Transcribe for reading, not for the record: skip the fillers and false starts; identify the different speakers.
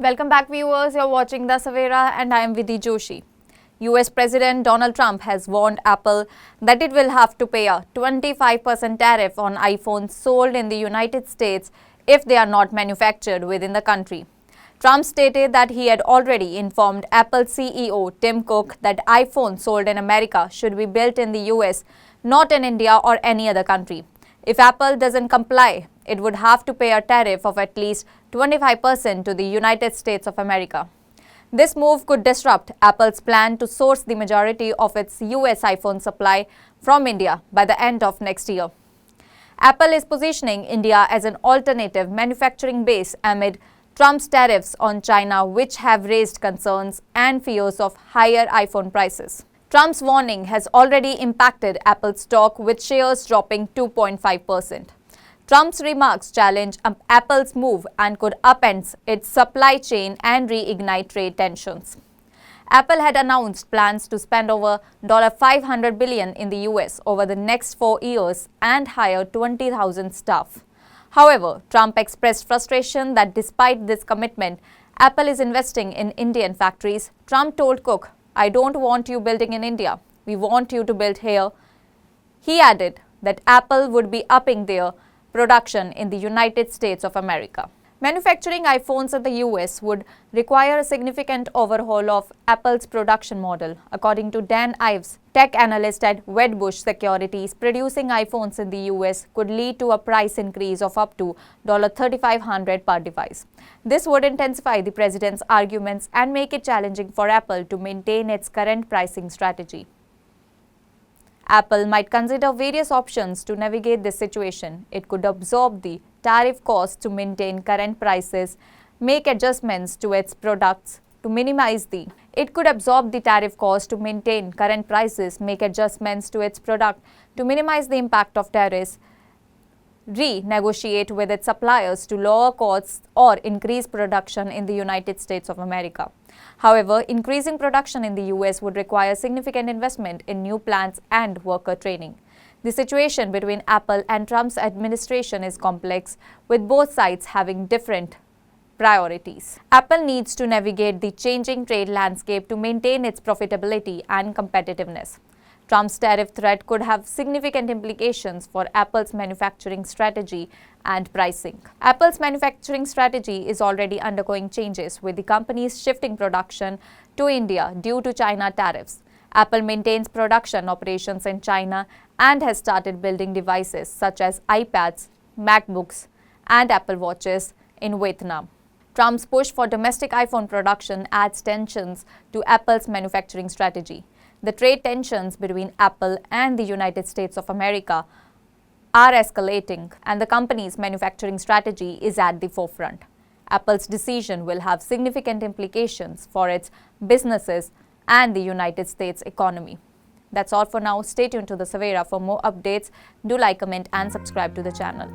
Speaker 1: Welcome back, viewers. You're watching The Savera and I am Vidhi Joshi. US President Donald Trump has warned Apple that it will have to pay a 25% tariff on iPhones sold in the United States if they are not manufactured within the country. Trump stated that he had already informed Apple CEO Tim Cook that iPhones sold in America should be built in the US, not in India or any other country. If Apple doesn't comply, it would have to pay a tariff of at least 25% to the United States of America. This move could disrupt Apple's plan to source the majority of its US iPhone supply from India by the end of next year. Apple is positioning India as an alternative manufacturing base amid Trump's tariffs on China, which have raised concerns and fears of higher iPhone prices. Trump's warning has already impacted Apple's stock, with shares dropping 2.5%. Trump's remarks challenge Apple's move and could upend its supply chain and reignite trade tensions. Apple had announced plans to spend over $500 billion in the US over the next 4 years and hire 20,000 staff. However, Trump expressed frustration that despite this commitment, Apple is investing in Indian factories. Trump told Cook, "I don't want you building in India. We want you to build here." He added that Apple would be upping their production in the United States of America. Manufacturing iPhones in the US would require a significant overhaul of Apple's production model. According to Dan Ives, tech analyst at Wedbush Securities, producing iPhones in the US could lead to a price increase of up to $3,500 per device. This would intensify the president's arguments and make it challenging for Apple to maintain its current pricing strategy. Apple might consider various options to navigate this situation. It could absorb the tariff costs to maintain current prices, make adjustments to its products to minimize the impact of tariffs, renegotiate with its suppliers to lower costs or increase production in the United States of America. However, increasing production in the US would require significant investment in new plants and worker training. The situation between Apple and Trump's administration is complex, with both sides having different priorities. Apple needs to navigate the changing trade landscape to maintain its profitability and competitiveness. Trump's tariff threat could have significant implications for Apple's manufacturing strategy and pricing. Apple's manufacturing strategy is already undergoing changes, with the companies shifting production to India due to China tariffs. Apple maintains production operations in China and has started building devices such as iPads, MacBooks, and Apple Watches in Vietnam. Trump's push for domestic iPhone production adds tensions to Apple's manufacturing strategy. The trade tensions between Apple and the United States of America are escalating, and the company's manufacturing strategy is at the forefront. Apple's decision will have significant implications for its businesses and the United States economy. That's all for now. Stay tuned to The Savera for more updates. Do like, comment, and subscribe to the channel.